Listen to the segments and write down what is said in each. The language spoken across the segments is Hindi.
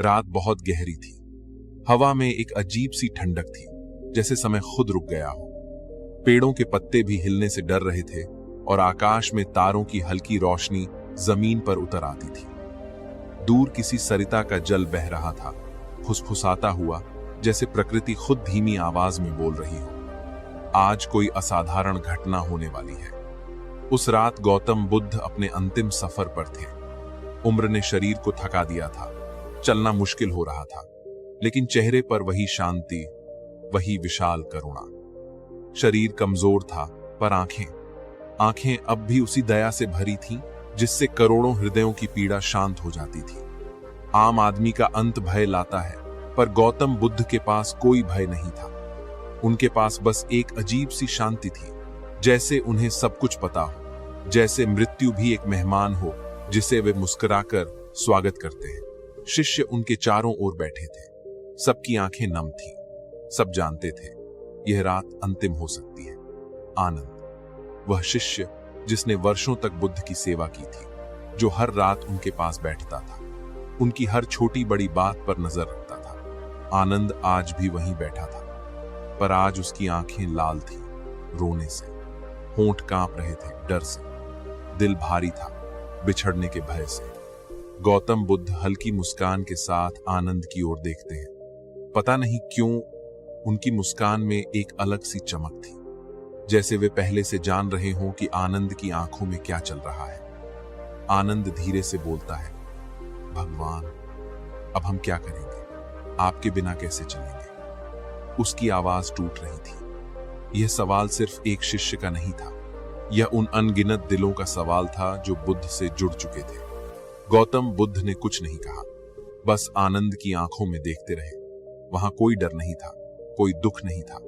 रात बहुत गहरी थी। हवा में एक अजीब सी ठंडक थी, जैसे समय खुद रुक गया हो। पेड़ों के पत्ते भी हिलने से डर रहे थे और आकाश में तारों की हल्की रोशनी जमीन पर उतर आती थी। दूर किसी सरिता का जल बह रहा था, फुसफुसाता हुआ, जैसे प्रकृति खुद धीमी आवाज में बोल रही हो, आज कोई असाधारण घटना होने वाली है। उस रात गौतम बुद्ध अपने अंतिम सफर पर थे। उम्र ने शरीर को थका दिया था, चलना मुश्किल हो रहा था, लेकिन चेहरे पर वही शांति, वही विशाल करुणा। शरीर कमजोर था, पर आंखें अब भी उसी दया से भरी थीं, जिससे करोड़ों हृदयों की पीड़ा शांत हो जाती थी। आम आदमी का अंत भय लाता है, पर गौतम बुद्ध के पास कोई भय नहीं था। उनके पास बस एक अजीब सी शांति थी, जैसे उन्हें सब कुछ पता हो, जैसे मृत्यु भी एक मेहमान हो जिसे वे मुस्कुराकर स्वागत करते हैं। शिष्य उनके चारों ओर बैठे थे, सबकी आंखें नम थीं। सब जानते थे यह रात अंतिम हो सकती है। आनंद, वह शिष्य जिसने वर्षों तक बुद्ध की सेवा की थी, जो हर रात उनके पास बैठता था, उनकी हर छोटी बड़ी बात पर नजर रखता था। आनंद आज भी वहीं बैठा था, पर आज उसकी आंखें लाल थीं रोने से, होंठ कांप रहे थे डर से, दिल भारी था बिछड़ने के भय से। गौतम बुद्ध हल्की मुस्कान के साथ आनंद की ओर देखते हैं। पता नहीं क्यों उनकी मुस्कान में एक अलग सी चमक थी, जैसे वे पहले से जान रहे हों कि आनंद की आंखों में क्या चल रहा है। आनंद धीरे से बोलता है, भगवान, अब हम क्या करेंगे? आपके बिना कैसे चलेंगे? उसकी आवाज टूट रही थी। यह सवाल सिर्फ एक शिष्य का नहीं था, यह उन अनगिनत दिलों का सवाल था जो बुद्ध से जुड़ चुके थे। गौतम बुद्ध ने कुछ नहीं कहा, बस आनंद की आंखों में देखते रहे। वहां कोई डर नहीं था, कोई दुख नहीं था,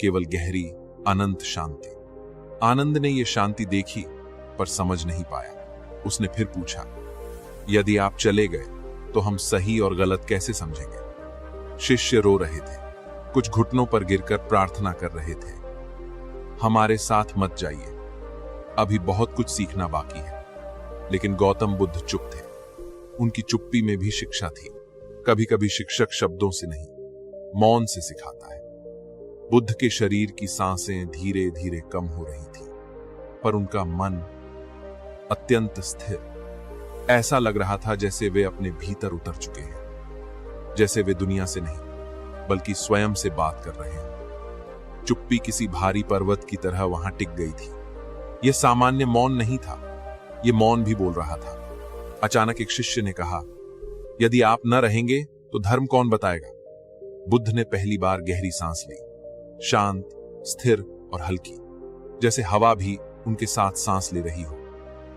केवल गहरी अनंत शांति। आनंद ने यह शांति देखी, पर समझ नहीं पाया। उसने फिर पूछा, यदि आप चले गए तो हम सही और गलत कैसे समझेंगे? शिष्य रो रहे थे, कुछ घुटनों पर गिरकर प्रार्थना कर रहे थे, हमारे साथ मत जाइए, अभी बहुत कुछ सीखना बाकी है। लेकिन गौतम बुद्ध चुप थे। उनकी चुप्पी में भी शिक्षा थी। कभी कभी शिक्षक शब्दों से नहीं, मौन से सिखाता है। बुद्ध के शरीर की सांसें धीरे धीरे कम हो रही थी, पर उनका मन अत्यंत स्थिर। ऐसा लग रहा था जैसे वे अपने भीतर उतर चुके हैं, जैसे वे दुनिया से नहीं बल्कि स्वयं से बात कर रहे हैं। चुप्पी किसी भारी पर्वत की तरह वहां टिक गई थी। यह सामान्य मौन नहीं था, यह मौन भी बोल रहा था। अचानक एक शिष्य ने कहा, यदि आप न रहेंगे तो धर्म कौन बताएगा? बुद्ध ने पहली बार गहरी सांस ली, शांत, स्थिर और हल्की, जैसे हवा भी उनके साथ सांस ले रही हो।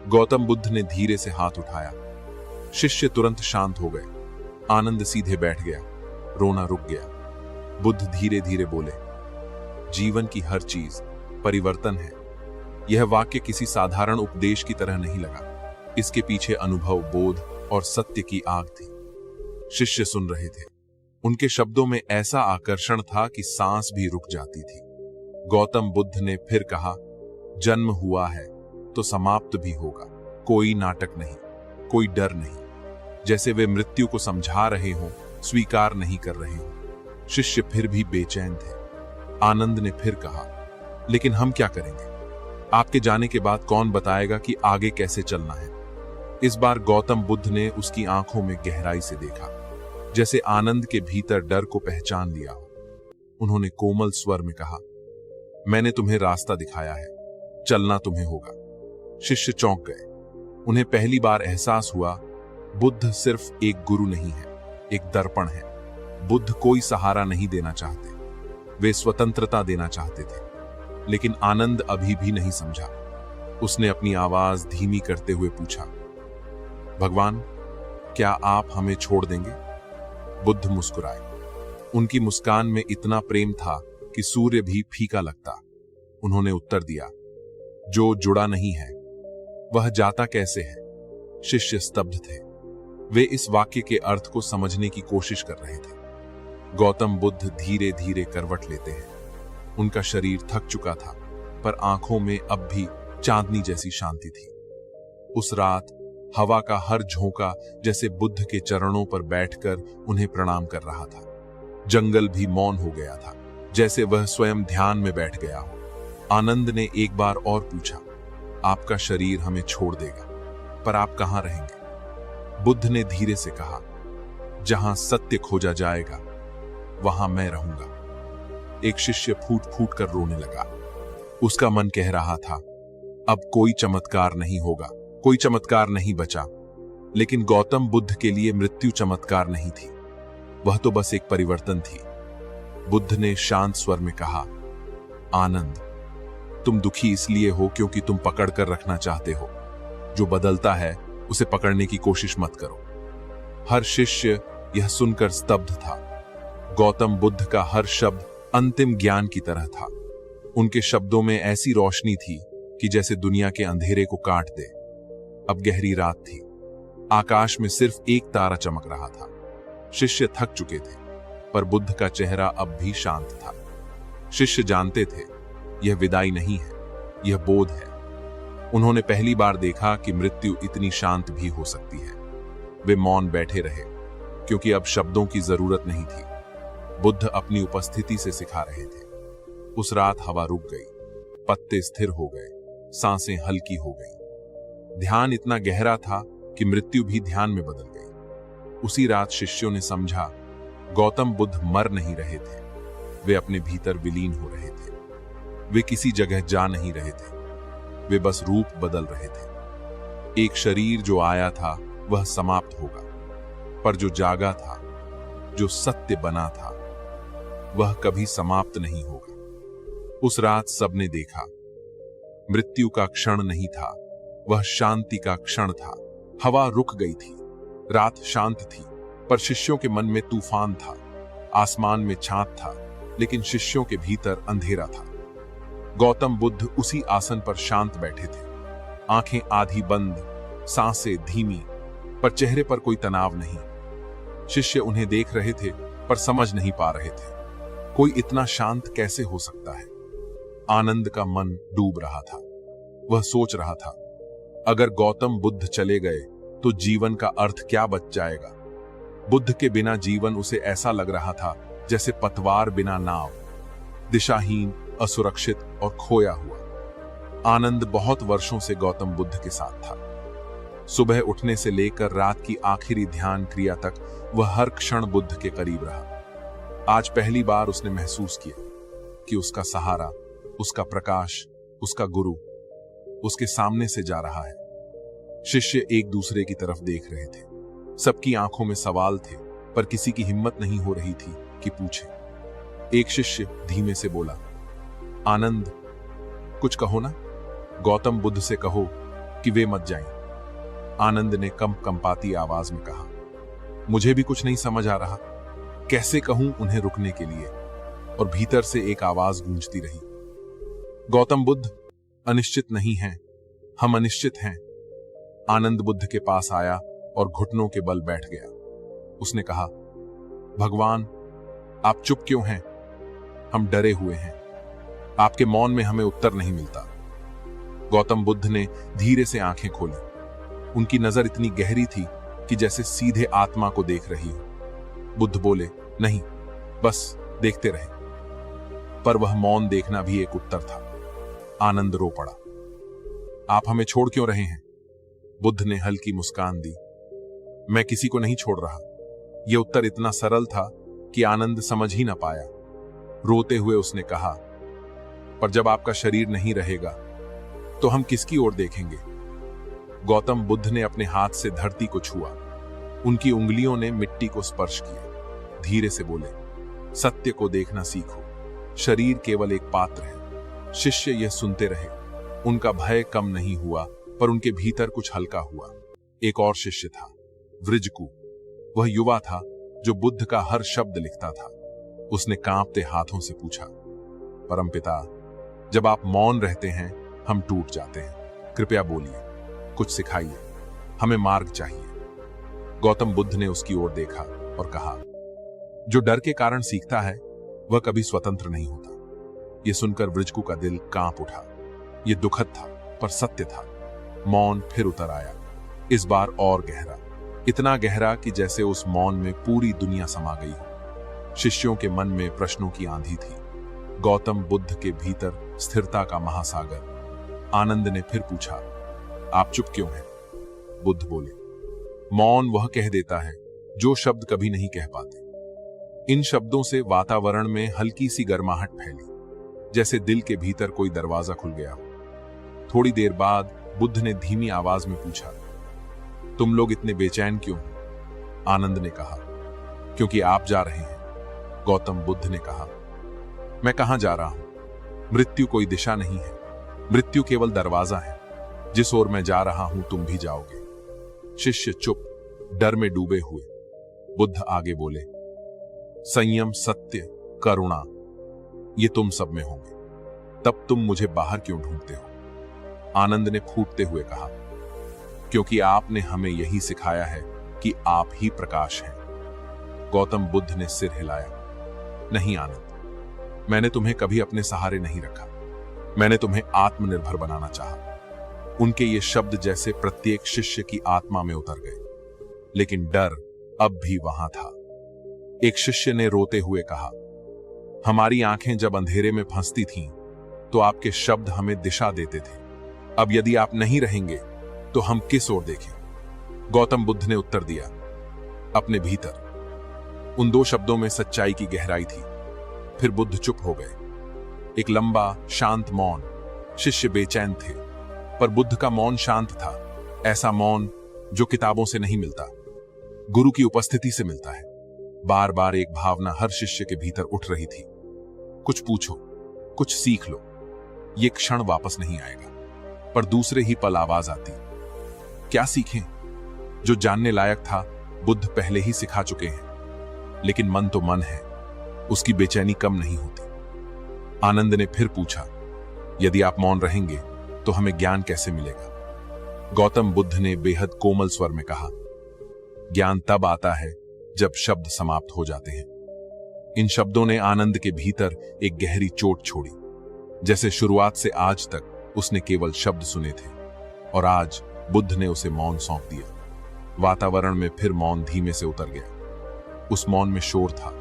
गौतम बुद्ध ने धीरे से हाथ उठाया। शिष्य तुरंत शांत हो गए। आनंद सीधे बैठ गया, रोना रुक गया। बुद्ध धीरे धीरे बोले, जीवन की हर चीज परिवर्तन है। यह वाक्य किसी साधारण उपदेश की तरह नहीं लगा, इसके पीछे अनुभव, बोध और सत्य की आग थी। शिष्य सुन रहे थे। उनके शब्दों में ऐसा आकर्षण था कि सांस भी रुक जाती थी। गौतम बुद्ध ने फिर कहा, जन्म हुआ है तो समाप्त भी होगा। कोई नाटक नहीं, कोई डर नहीं। जैसे वे मृत्यु को समझा रहे हों, स्वीकार नहीं कर रहे हों। शिष्य फिर भी बेचैन थे। आनंद ने फिर कहा, लेकिन हम क्या करेंगे? आपके जाने के बाद कौन बताएगा कि आगे कैसे चलना है? इस बार गौतम बुद्ध ने उसकी आंखों में गहराई से देखा, जैसे आनंद के भीतर डर को पहचान लिया हो। उन्होंने कोमल स्वर में कहा, मैंने तुम्हें रास्ता दिखाया है, चलना तुम्हें होगा। शिष्य चौंक गए। उन्हें पहली बार एहसास हुआ, बुद्ध सिर्फ एक गुरु नहीं है, एक दर्पण है। बुद्ध कोई सहारा नहीं देना चाहते, वे स्वतंत्रता देना चाहते थे। लेकिन आनंद अभी भी नहीं समझा। उसने अपनी आवाज धीमी करते हुए पूछा, भगवान, क्या आप हमें छोड़ देंगे? बुद्ध मुस्कुराए। उनकी मुस्कान में इतना प्रेम था कि सूर्य भी फीका लगता। उन्होंने उत्तर दिया, जो जुड़ा नहीं है वह जाता कैसे है? शिष्य स्तब्ध थे। वे इस वाक्य के अर्थ को समझने की कोशिश कर रहे थे। गौतम बुद्ध धीरे धीरे करवट लेते हैं। उनका शरीर थक चुका था, पर आंखों में अब भी चांदनी जैसी शांति थी। उस रात हवा का हर झोंका जैसे बुद्ध के चरणों पर बैठकर उन्हें प्रणाम कर रहा था। जंगल भी मौन हो गया था, जैसे वह स्वयं ध्यान में बैठ गया हो। आनंद ने एक बार और पूछा, आपका शरीर हमें छोड़ देगा, पर आप कहां रहेंगे? बुद्ध ने धीरे से कहा, जहां सत्य खोजा जाएगा वहां मैं रहूंगा। एक शिष्य फूट फूट कर रोने लगा। उसका मन कह रहा था, अब कोई चमत्कार नहीं होगा, कोई चमत्कार नहीं बचा। लेकिन गौतम बुद्ध के लिए मृत्यु चमत्कार नहीं थी, वह तो बस एक परिवर्तन थी। बुद्ध ने शांत स्वर में कहा, आनंद, तुम दुखी इसलिए हो क्योंकि तुम पकड़ कर रखना चाहते हो। जो बदलता है उसे पकड़ने की कोशिश मत करो। हर शिष्य यह सुनकर स्तब्ध था। गौतम बुद्ध का हर शब्द अंतिम ज्ञान की तरह था। उनके शब्दों में ऐसी रोशनी थी कि जैसे दुनिया के अंधेरे को काट दे। अब गहरी रात थी। आकाश में सिर्फ एक तारा चमक रहा था। शिष्य थक चुके थे, पर बुद्ध का चेहरा अब भी शांत था। शिष्य जानते थे, यह विदाई नहीं है, यह बोध है। उन्होंने पहली बार देखा कि मृत्यु इतनी शांत भी हो सकती है। वे मौन बैठे रहे, क्योंकि अब शब्दों की जरूरत नहीं थी। बुद्ध अपनी उपस्थिति से सिखा रहे थे। उस रात हवा रुक गई, पत्ते स्थिर हो गए, सांसें हल्की हो गईं। ध्यान इतना गहरा था कि मृत्यु भी ध्यान में बदल गई। उसी रात शिष्यों ने समझा, गौतम बुद्ध मर नहीं रहे थे, वे अपने भीतर विलीन हो रहे थे। वे किसी जगह जा नहीं रहे थे, वे बस रूप बदल रहे थे। एक शरीर जो आया था वह समाप्त होगा, पर जो जागा था, जो सत्य बना था, वह कभी समाप्त नहीं होगा। उस रात सबने देखा, मृत्यु का क्षण नहीं था, वह शांति का क्षण था। हवा रुक गई थी, रात शांत थी, पर शिष्यों के मन में तूफान था। आसमान में चांद था, लेकिन शिष्यों के भीतर अंधेरा था। गौतम बुद्ध उसी आसन पर शांत बैठे थे, आंखें आधी बंद, सांसें धीमी, पर चेहरे पर कोई तनाव नहीं। शिष्य उन्हें देख रहे थे, पर समझ नहीं पा रहे थे, कोई इतना शांत कैसे हो सकता है। आनंद का मन डूब रहा था। वह सोच रहा था, अगर गौतम बुद्ध चले गए तो जीवन का अर्थ क्या बच जाएगा। बुद्ध के बिना जीवन उसे ऐसा लग रहा था जैसे पतवार बिना नाव, दिशाहीन, असुरक्षित और खोया हुआ। आनंद बहुत वर्षों से गौतम बुद्ध के साथ था। सुबह उठने से लेकर रात की आखिरी ध्यान क्रिया तक वह हर क्षण बुद्ध के करीब रहा। आज पहली बार उसने महसूस किया कि उसका सहारा, उसका प्रकाश, उसका गुरु उसके सामने से जा रहा है। शिष्य एक दूसरे की तरफ देख रहे थे। सबकी आंखों में सवाल थे, पर किसी की हिम्मत नहीं हो रही थी कि पूछे। एक शिष्य धीमे से बोला, आनंद, कुछ कहो ना। गौतम बुद्ध से कहो कि वे मत जाएं। आनंद ने कंपाती आवाज में कहा, मुझे भी कुछ नहीं समझ आ रहा, कैसे कहूं उन्हें रुकने के लिए। और भीतर से एक आवाज गूंजती रही, गौतम बुद्ध, अनिश्चित नहीं हैं, हम अनिश्चित हैं। आनंद बुद्ध के पास आया और घुटनों के बल बैठ गया। उसने कहा, भगवान, आप चुप क्यों हैं? हम डरे हुए हैं। आपके मौन में हमें उत्तर नहीं मिलता। गौतम बुद्ध ने धीरे से आंखें खोली। उनकी नजर इतनी गहरी थी कि जैसे सीधे आत्मा को देख रही हो। बुद्ध बोले, नहीं, बस देखते रहे। पर वह मौन देखना भी एक उत्तर था। आनंद रो पड़ा। आप हमें छोड़ क्यों रहे हैं? बुद्ध ने हल्की मुस्कान दी, मैं किसी को नहीं छोड़ रहा। यह उत्तर इतना सरल था कि आनंद समझ ही ना पाया। रोते हुए उसने कहा, पर जब आपका शरीर नहीं रहेगा तो हम किसकी ओर देखेंगे? गौतम बुद्ध ने अपने हाथ से धरती को छुआ। उनकी उंगलियों ने मिट्टी को स्पर्श किया। धीरे से बोले, सत्य को देखना सीखो, शरीर केवल एक पात्र है। शिष्य यह सुनते रहे। उनका भय कम नहीं हुआ, पर उनके भीतर कुछ हल्का हुआ। एक और शिष्य था, वृजकु। वह युवा था जो बुद्ध का हर शब्द लिखता था। उसने कांपते हाथों से पूछा, परमपिता, जब आप मौन रहते हैं हम टूट जाते हैं। कृपया बोलिए, कुछ सिखाइए, हमें मार्ग चाहिए। गौतम बुद्ध ने उसकी ओर देखा और कहा, जो डर के कारण सीखता है वह कभी स्वतंत्र नहीं होता। यह सुनकर वृजकु का दिल कांप उठा। यह दुखद था, पर सत्य था। मौन फिर उतर आया, इस बार और गहरा, इतना गहरा कि जैसे उस मौन में पूरी दुनिया समा गई हो। शिष्यों के मन में प्रश्नों की आंधी थी, गौतम बुद्ध के भीतर स्थिरता का महासागर। आनंद ने फिर पूछा, आप चुप क्यों हैं? बुद्ध बोले, मौन वह कह देता है जो शब्द कभी नहीं कह पाते। इन शब्दों से वातावरण में हल्की सी गर्माहट फैली, जैसे दिल के भीतर कोई दरवाजा खुल गया हो। थोड़ी देर बाद बुद्ध ने धीमी आवाज में पूछा, तुम लोग इतने बेचैन क्यों हो? आनंद ने कहा, क्योंकि आप जा रहे हैं। गौतम बुद्ध ने कहा, मैं कहां जा रहा हूं? मृत्यु कोई दिशा नहीं है, मृत्यु केवल दरवाजा है। जिस ओर मैं जा रहा हूं तुम भी जाओगे। शिष्य चुप, डर में डूबे हुए। बुद्ध आगे बोले, संयम, सत्य, करुणा, ये तुम सब में होंगे। तब तुम मुझे बाहर क्यों ढूंढते हो? आनंद ने फूटते हुए कहा, क्योंकि आपने हमें यही सिखाया है कि आप ही प्रकाश हैं। गौतम बुद्ध ने सिर हिलाया, नहीं आनंद, मैंने तुम्हें कभी अपने सहारे नहीं रखा। मैंने तुम्हें आत्मनिर्भर बनाना चाहा। उनके ये शब्द जैसे प्रत्येक शिष्य की आत्मा में उतर गए। लेकिन डर अब भी वहां था। एक शिष्य ने रोते हुए कहा, हमारी आंखें जब अंधेरे में फंसती थीं, तो आपके शब्द हमें दिशा देते थे। अब यदि आप नहीं रहेंगे तो हम किस ओर देखें? गौतम बुद्ध ने उत्तर दिया, अपने भीतर। उन दो शब्दों में सच्चाई की गहराई थी। फिर बुद्ध चुप हो गए। एक लंबा शांत मौन। शिष्य बेचैन थे, पर बुद्ध का मौन शांत था। ऐसा मौन जो किताबों से नहीं मिलता, गुरु की उपस्थिति से मिलता है। बार बार एक भावना हर शिष्य के भीतर उठ रही थी, कुछ पूछो, कुछ सीख लो। ये क्षण वापस नहीं आएगा। पर दूसरे ही पल आवाज आती, क्या सीखें? जो जानने लायक था बुद्ध पहले ही सिखा चुके हैं। लेकिन मन तो मन है, उसकी बेचैनी कम नहीं होती। आनंद ने फिर पूछा, यदि आप मौन रहेंगे तो हमें ज्ञान कैसे मिलेगा? गौतम बुद्ध ने बेहद कोमल स्वर में कहा, ज्ञान तब आता है जब शब्द समाप्त हो जाते हैं। इन शब्दों ने आनंद के भीतर एक गहरी चोट छोड़ी। जैसे शुरुआत से आज तक उसने केवल शब्द सुने थे, और आज बुद्ध ने उसे मौन सौंप दिया। वातावरण में फिर मौन धीमे से उतर गया। उस मौन में शोर था,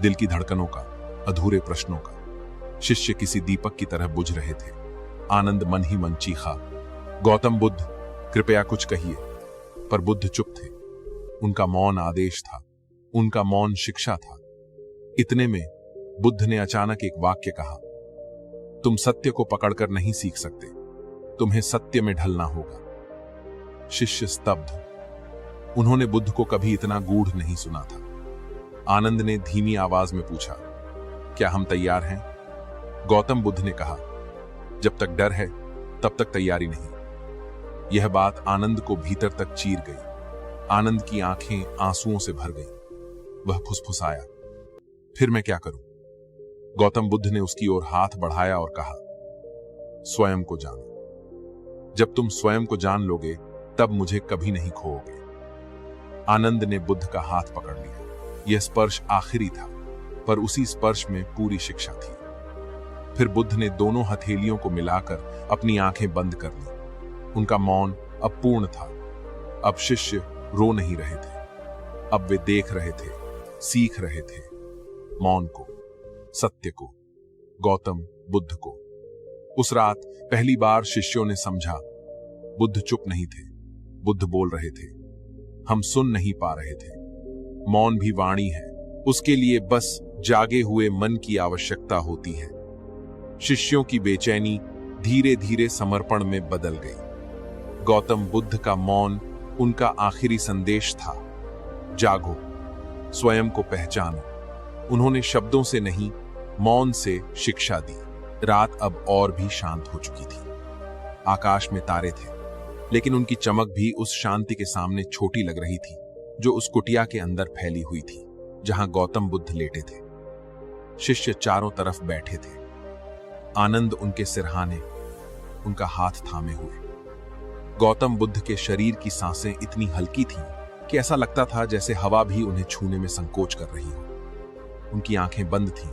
दिल की धड़कनों का, अधूरे प्रश्नों का। शिष्य किसी दीपक की तरह बुझ रहे थे। आनंद मन ही मन चीखा, गौतम बुद्ध, कृपया कुछ कहिए। पर बुद्ध चुप थे। उनका मौन आदेश था, उनका मौन शिक्षा था। इतने में बुद्ध ने अचानक एक वाक्य कहा, तुम सत्य को पकड़कर नहीं सीख सकते, तुम्हें सत्य में ढलना होगा। शिष्य स्तब्ध। उन्होंने बुद्ध को कभी इतना गूढ़ नहीं सुना था। आनंद ने धीमी आवाज में पूछा, क्या हम तैयार हैं? गौतम बुद्ध ने कहा, जब तक डर है तब तक तैयारी नहीं। यह बात आनंद को भीतर तक चीर गई। आनंद की आंखें आंसुओं से भर गईं। वह फुसफुसाया, फिर मैं क्या करूं? गौतम बुद्ध ने उसकी ओर हाथ बढ़ाया और कहा, स्वयं को जानो। जब तुम स्वयं को जान लोगे तब मुझे कभी नहीं खोओगे। आनंद ने बुद्ध का हाथ पकड़ लिया। यह स्पर्श आखिरी था, पर उसी स्पर्श में पूरी शिक्षा थी। फिर बुद्ध ने दोनों हथेलियों को मिलाकर अपनी आंखें बंद कर ली। उनका मौन अब पूर्ण था। अब शिष्य रो नहीं रहे थे, अब वे देख रहे थे, सीख रहे थे। मौन को, सत्य को, गौतम बुद्ध को। उस रात पहली बार शिष्यों ने समझा, बुद्ध चुप नहीं थे, बुद्ध बोल रहे थे। हम सुन नहीं पा रहे थे। मौन भी वाणी है, उसके लिए बस जागे हुए मन की आवश्यकता होती है। शिष्यों की बेचैनी धीरे धीरे समर्पण में बदल गई। गौतम बुद्ध का मौन उनका आखिरी संदेश था, जागो, स्वयं को पहचानो। उन्होंने शब्दों से नहीं, मौन से शिक्षा दी। रात अब और भी शांत हो चुकी थी। आकाश में तारे थे, लेकिन उनकी चमक भी उस शांति के सामने छोटी लग रही थी जो उस कुटिया के अंदर फैली हुई थी, जहां गौतम बुद्ध लेटे थे। शिष्य चारों तरफ बैठे थे। आनंद उनके सिरहाने, उनका हाथ थामे हुए। गौतम बुद्ध के शरीर की सांसें इतनी हल्की थीं कि ऐसा लगता था जैसे हवा भी उन्हें छूने में संकोच कर रही हो। उनकी आंखें बंद थीं,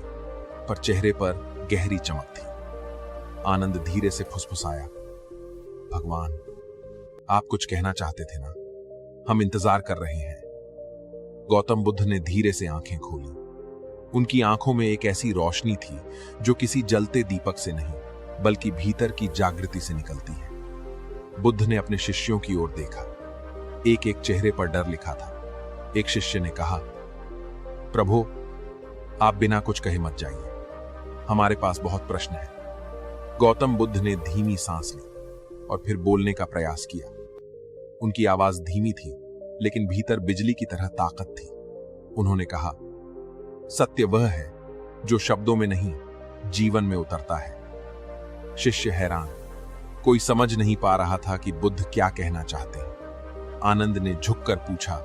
पर चेहरे पर गहरी चमक थी। आनंद धीरे से फुसफुसाया, भगवान, आप कुछ कहना चाहते थे ना? हम इंतजार कर रहे हैं। गौतम बुद्ध ने धीरे से आंखें खोली। उनकी आंखों में एक ऐसी रोशनी थी जो किसी जलते दीपक से नहीं बल्कि भीतर की जागृति से निकलती है। बुद्ध ने अपने शिष्यों की ओर देखा। एक एक चेहरे पर डर लिखा था। एक शिष्य ने कहा, प्रभु, आप बिना कुछ कहे मत जाइए, हमारे पास बहुत प्रश्न है। गौतम बुद्ध ने धीमी सांस ली और फिर बोलने का प्रयास किया। उनकी आवाज धीमी थी लेकिन भीतर बिजली की तरह ताकत थी। उन्होंने कहा, सत्य वह है जो शब्दों में नहीं जीवन में उतरता है। शिष्य हैरान, कोई समझ नहीं पा रहा था कि बुद्ध क्या कहना चाहते हैं। आनंद ने झुककर पूछा,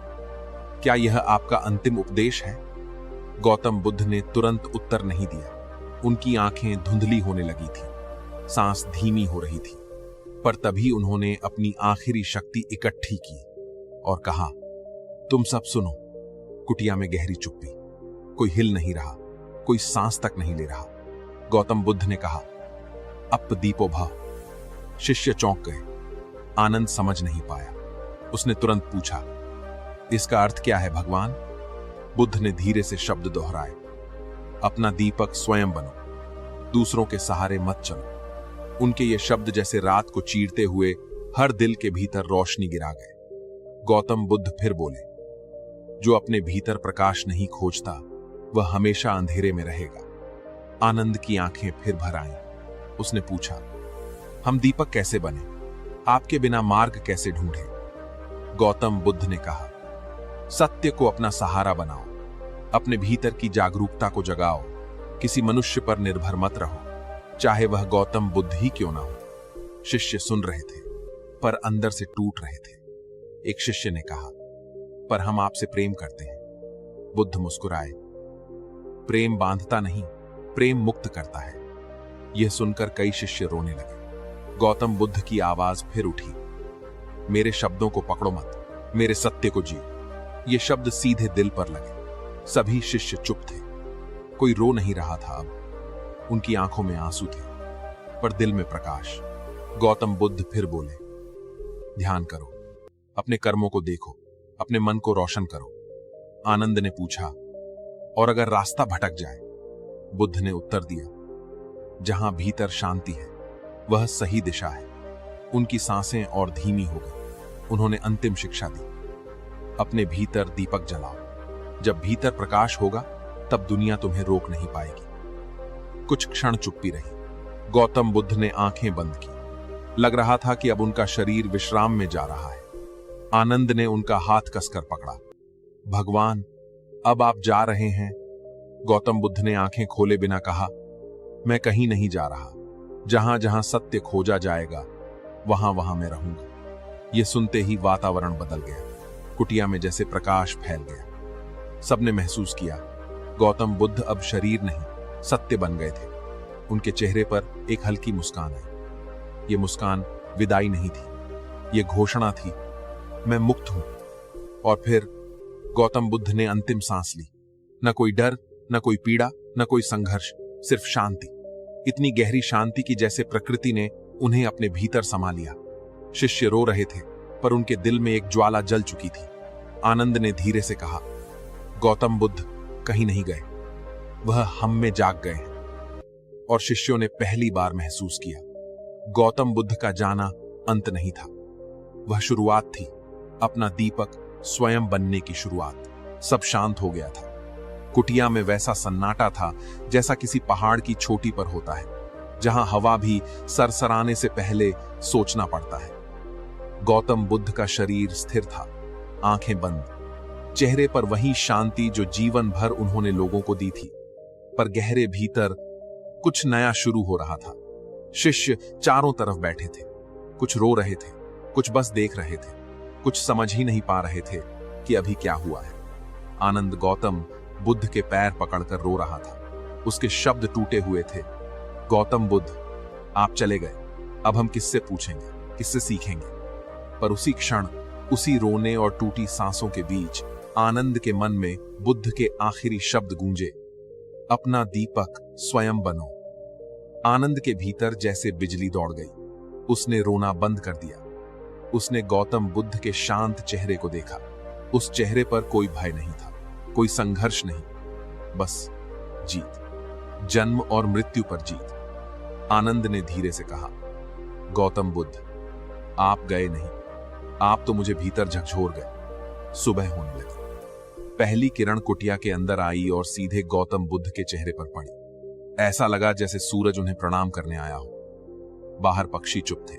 क्या यह आपका अंतिम उपदेश है? गौतम बुद्ध ने तुरंत उत्तर नहीं दिया। उनकी आंखें धुंधली होने लगी थी, सांस धीमी हो रही थी। पर तभी उन्होंने अपनी आखिरी शक्ति इकट्ठी की और कहा, तुम सब सुनो। कुटिया में गहरी चुप्पी, कोई हिल नहीं रहा, कोई सांस तक नहीं ले रहा। गौतम बुद्ध ने कहा, अप दीपो भव। शिष्य चौंक गए। आनंद समझ नहीं पाया। उसने तुरंत पूछा, इसका अर्थ क्या है भगवान? बुद्ध ने धीरे से शब्द दोहराए, अपना दीपक स्वयं बनो, दूसरों के सहारे मत चलो। उनके ये शब्द जैसे रात को चीरते हुए हर दिल के भीतर रोशनी गिरा गए। गौतम बुद्ध फिर बोले, जो अपने भीतर प्रकाश नहीं खोजता वह हमेशा अंधेरे में रहेगा। आनंद की आंखें फिर भर आईं। उसने पूछा, हम दीपक कैसे बने? आपके बिना मार्ग कैसे ढूंढे? गौतम बुद्ध ने कहा, सत्य को अपना सहारा बनाओ, अपने भीतर की जागरूकता को जगाओ। किसी मनुष्य पर निर्भर मत रहो, चाहे वह गौतम बुद्ध ही क्यों ना हो। शिष्य सुन रहे थे पर अंदर से टूट रहे थे। एक शिष्य ने कहा, पर हम आपसे प्रेम करते हैं। बुद्ध मुस्कुराए, प्रेम बांधता नहीं, प्रेम मुक्त करता है। यह सुनकर कई शिष्य रोने लगे। गौतम बुद्ध की आवाज फिर उठी, मेरे शब्दों को पकड़ो मत, मेरे सत्य को जियो। ये शब्द सीधे दिल पर लगे। सभी शिष्य चुप थे। कोई रो नहीं रहा था अब। उनकी आंखों में आंसू थे पर दिल में प्रकाश। गौतम बुद्ध फिर बोले, ध्यान करो, अपने कर्मों को देखो, अपने मन को रोशन करो। आनंद ने पूछा, और अगर रास्ता भटक जाए? बुद्ध ने उत्तर दिया, जहां भीतर शांति है वह सही दिशा है। उनकी सांसें और धीमी हो गई। उन्होंने अंतिम शिक्षा दी, अपने भीतर दीपक जलाओ। जब भीतर प्रकाश होगा तब दुनिया तुम्हें रोक नहीं पाएगी। कुछ क्षण चुप्पी रही। गौतम बुद्ध ने आंखें बंद की। लग रहा था कि अब उनका शरीर विश्राम में जा रहा है। आनंद ने उनका हाथ कसकर पकड़ा। भगवान, अब आप जा रहे हैं? गौतम बुद्ध ने आंखें खोले बिना कहा, मैं कहीं नहीं जा रहा। जहां जहां सत्य खोजा जाएगा वहां वहां मैं रहूंगा। यह सुनते ही वातावरण बदल गया। कुटिया में जैसे प्रकाश फैल गया। सबने महसूस किया, गौतम बुद्ध अब शरीर नहीं सत्य बन गए थे। उनके चेहरे पर एक हल्की मुस्कान आई। ये मुस्कान विदाई नहीं थी, ये घोषणा थी, मैं मुक्त हूं। और फिर गौतम बुद्ध ने अंतिम सांस ली। न कोई डर, न कोई पीड़ा, न कोई संघर्ष, सिर्फ शांति। इतनी गहरी शांति की जैसे प्रकृति ने उन्हें अपने भीतर समा लिया। शिष्य रो रहे थे पर उनके दिल में एक ज्वाला जल चुकी थी। आनंद ने धीरे से कहा, गौतम बुद्ध कहीं नहीं गए, वह हम में जाग गए हैं। और शिष्यों ने पहली बार महसूस किया, गौतम बुद्ध का जाना अंत नहीं था, वह शुरुआत थी, अपना दीपक स्वयं बनने की शुरुआत। सब शांत हो गया था। कुटिया में वैसा सन्नाटा था जैसा किसी पहाड़ की चोटी पर होता है, जहां हवा भी सरसराने से पहले सोचना पड़ता है। गौतम बुद्ध का शरीर स्थिर था, आंखें बंद, चेहरे पर वही शांति जो जीवन भर उन्होंने लोगों को दी थी। पर गहरे भीतर कुछ नया शुरू हो रहा था। शिष्य चारों तरफ बैठे थे, कुछ रो रहे थे, कुछ बस देख रहे थे, कुछ समझ ही नहीं पा रहे थे कि अभी क्या हुआ है। आनंद गौतम बुद्ध के पैर पकड़कर रो रहा था। उसके शब्द टूटे हुए थे, गौतम बुद्ध, आप चले गए, अब हम किससे पूछेंगे, किससे सीखेंगे? पर उसी क्षण, उसी रोने और टूटी सांसों के बीच आनंद के मन में बुद्ध के आखिरी शब्द गूंजे, अपना दीपक स्वयं बनो। आनंद के भीतर जैसे बिजली दौड़ गई। उसने रोना बंद कर दिया। उसने गौतम बुद्ध के शांत चेहरे को देखा। उस चेहरे पर कोई भय नहीं था, कोई संघर्ष नहीं, बस जीत, जन्म और मृत्यु पर जीत। आनंद ने धीरे से कहा, गौतम बुद्ध, आप गए नहीं, आप तो मुझे भीतर झकझोर गए। सुबह होने लगी। पहली किरण कुटिया के अंदर आई और सीधे गौतम बुद्ध के चेहरे पर पड़ी। ऐसा लगा जैसे सूरज उन्हें प्रणाम करने आया हो। बाहर पक्षी चुप थे,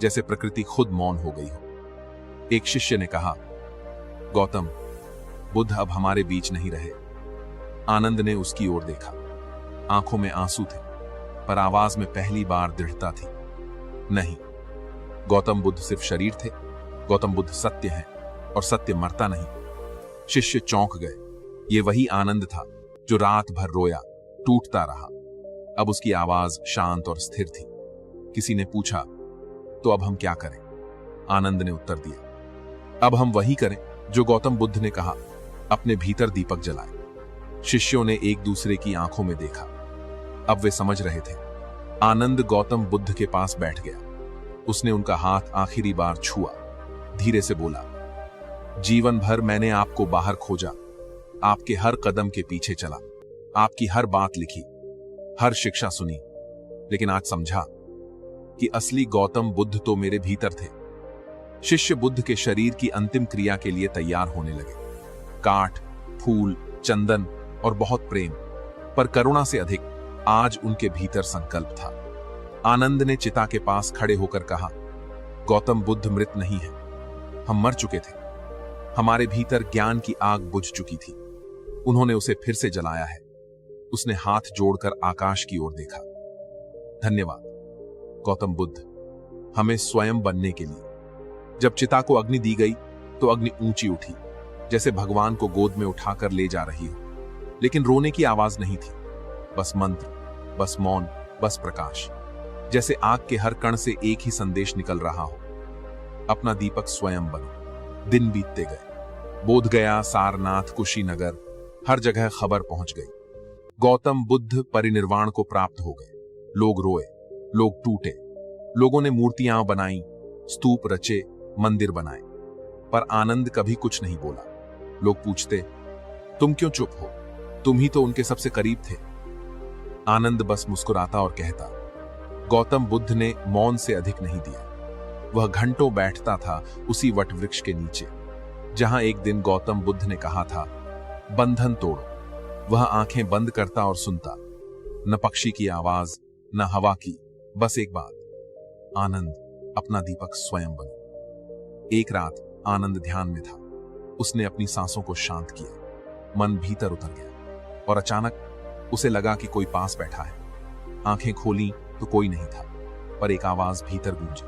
जैसे प्रकृति खुद मौन हो गई हो। एक शिष्य ने कहा, गौतम बुद्ध अब हमारे बीच नहीं रहे। आनंद ने उसकी ओर देखा। आंखों में आंसू थे, पर आवाज में पहली बार दृढ़ता थी। नहीं, गौतम बुद्ध सिर्फ शरीर थे, गौतम बुद्ध सत्य है और सत्य मरता नहीं। शिष्य चौंक गए। ये वही आनंद था जो रात भर रोया, टूटता रहा। अब उसकी आवाज शांत और स्थिर थी। किसी ने पूछा, तो अब हम क्या करें? आनंद ने उत्तर दिया, अब हम वही करें जो गौतम बुद्ध ने कहा, अपने भीतर दीपक जलाएं। शिष्यों ने एक दूसरे की आंखों में देखा। अब वे समझ रहे थे। आनंद गौतम बुद्ध के पास बैठ गया। उसने उनका हाथ आखिरी बार छुआ, धीरे से बोला, जीवन भर मैंने आपको बाहर खोजा, आपके हर कदम के पीछे चला, आपकी हर बात लिखी, हर शिक्षा सुनी, लेकिन आज समझा कि असली गौतम बुद्ध तो मेरे भीतर थे। शिष्य बुद्ध के शरीर की अंतिम क्रिया के लिए तैयार होने लगे। काठ, फूल, चंदन और बहुत प्रेम, पर करुणा से अधिक आज उनके भीतर संकल्प था। आनंद ने चिता के पास खड़े होकर कहा, गौतम बुद्ध मृत नहीं है, हम मर चुके थे। हमारे भीतर ज्ञान की आग बुझ चुकी थी, उन्होंने उसे फिर से जलाया है। उसने हाथ जोड़कर आकाश की ओर देखा। धन्यवाद गौतम बुद्ध, हमें स्वयं बनने के लिए। जब चिता को अग्नि दी गई तो अग्नि ऊंची उठी, जैसे भगवान को गोद में उठाकर ले जा रही हो, लेकिन रोने की आवाज नहीं थी। बस मंत्र, बस मौन, बस प्रकाश, जैसे आग के हर कण से एक ही संदेश निकल रहा हो, अपना दीपक स्वयं बनो। दिन बीतते गए। बोधगया, सारनाथ, कुशीनगर, हर जगह खबर पहुंच गई। गौतम बुद्ध परिनिर्वाण को प्राप्त हो गए। लोग रोए, लोग टूटे, लोगों ने मूर्तियां बनाई, स्तूप रचे, मंदिर बनाए, पर आनंद कभी कुछ नहीं बोला। लोग पूछते, तुम क्यों चुप हो? तुम ही तो उनके सबसे करीब थे। आनंद बस मुस्कुराता और कहता, गौतम बुद्ध ने मौन से अधिक नहीं दिया। वह घंटों बैठता था उसी वटवृक्ष के नीचे, जहां एक दिन गौतम बुद्ध ने कहा था, बंधन तोड़ो। वह आंखें बंद करता और सुनता, न पक्षी की आवाज, न हवा की, बस एक बात, आनंद, अपना दीपक स्वयं बनो। एक रात आनंद ध्यान में था। उसने अपनी सांसों को शांत किया, मन भीतर उतर गया, और अचानक उसे लगा कि कोई पास बैठा है। आंखें खोली तो कोई नहीं था, पर एक आवाज भीतर गूंजी,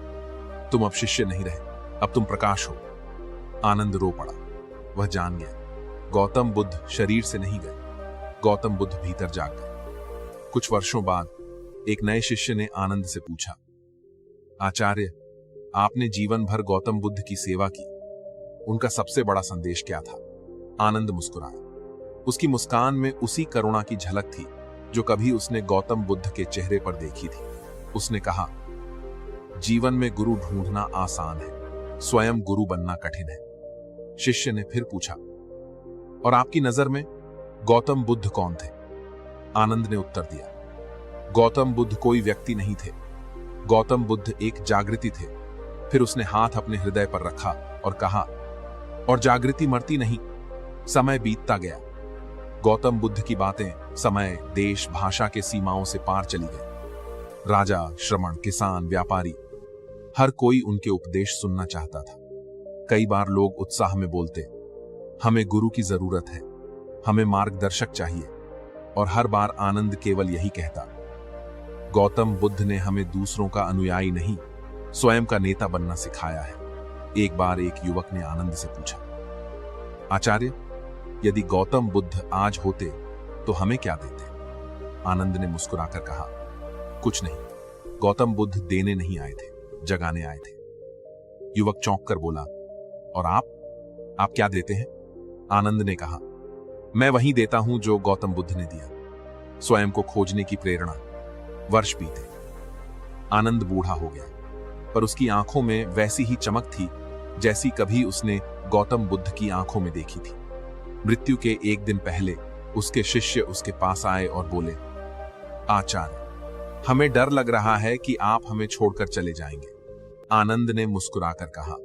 तुम अब शिष्य नहीं रहे, अब तुम प्रकाश हो। आनंद रो पड़ा। वह जान गया, गौतम बुद्ध शरीर से नहीं गए, गौतम बुद्ध भीतर जाग गए। कुछ वर्षों बाद एक नए शिष्य ने आनंद से पूछा, आचार्य, आपने जीवन भर गौतम बुद्ध की सेवा की, उनका सबसे बड़ा संदेश क्या था? आनंद मुस्कुराया। उसकी मुस्कान में उसी करुणा की झलक थी जो कभी उसने गौतम बुद्ध के चेहरे पर देखी थी। उसने कहा, जीवन में गुरु ढूंढना आसान है, स्वयं गुरु बनना कठिन है। शिष्य ने फिर पूछा, और आपकी नजर में गौतम बुद्ध कौन थे? आनंद ने उत्तर दिया, गौतम बुद्ध कोई व्यक्ति नहीं थे, गौतम बुद्ध एक जागृति थे। फिर उसने हाथ अपने हृदय पर रखा और कहा, और जागृति मरती नहीं। समय बीतता गया। गौतम बुद्ध की बातें समय, देश, भाषा के सीमाओं से पार चली गई। राजा, श्रमण, किसान, व्यापारी, हर कोई उनके उपदेश सुनना चाहता था। कई बार लोग उत्साह में बोलते, हमें गुरु की जरूरत है, हमें मार्गदर्शक चाहिए, और हर बार आनंद केवल यही कहता, गौतम बुद्ध ने हमें दूसरों का अनुयायी नहीं, स्वयं का नेता बनना सिखाया है। एक बार एक युवक ने आनंद से पूछा, आचार्य, यदि गौतम बुद्ध आज होते तो हमें क्या देते? आनंद ने मुस्कुराकर कहा, कुछ नहीं, गौतम बुद्ध देने नहीं आए थे, जगाने आए थे। युवक चौंक कर बोला, और आप क्या देते हैं? आनंद ने कहा, मैं वही देता हूं जो गौतम बुद्ध ने दिया, स्वयं को खोजने की प्रेरणा। वर्ष बीते। आनंद बूढ़ा हो गया। पर उसकी आंखों में वैसी ही चमक थी जैसी कभी उसने गौतम बुद्ध की आंखों में देखी थी। मृत्यु के एक दिन पहले उसके शिष्य उसके पास आए और बोले, आचार्य, हमें डर लग रहा है कि आप हमें छोड़कर चले जाएंगे। आनंद ने मुस्कुराकर कहा,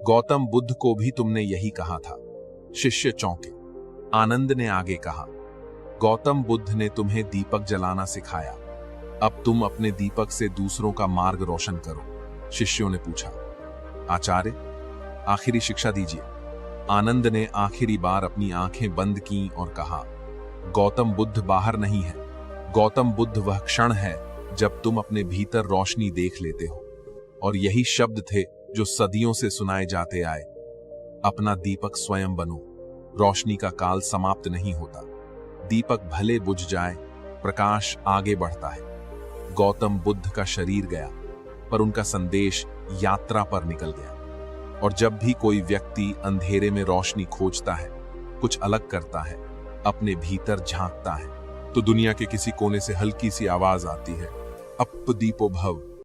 गौतम बुद्ध को भी तुमने यही कहा था। शिष्य चौंके। आनंद ने आगे कहा, गौतम बुद्ध ने तुम्हें दीपक जलाना सिखाया, अब तुम अपने दीपक से दूसरों का मार्ग रोशन करो। शिष्यों ने पूछा, आचार्य, आखिरी शिक्षा दीजिए। आनंद ने आखिरी बार अपनी आंखें बंद की और कहा, गौतम बुद्ध बाहर नहीं है। गौतम बुद्ध वह क्षण है जब तुम अपने भीतर रोशनी देख लेते हो। और यही शब्द थे जो सदियों से सुनाए जाते आए, अपना दीपक स्वयं बनो। रोशनी का काल समाप्त नहीं होता। दीपक भले बुझ जाए, प्रकाश आगे बढ़ता है। गौतम बुद्ध का शरीर गया, पर उनका संदेश यात्रा पर निकल गया। और जब भी कोई व्यक्ति अंधेरे में रोशनी खोजता है, कुछ अलग करता है, अपने भीतर झांकता है, तो दुनिया के किसी कोने से हल्की सी आवाज आती है, अप दीपो भव।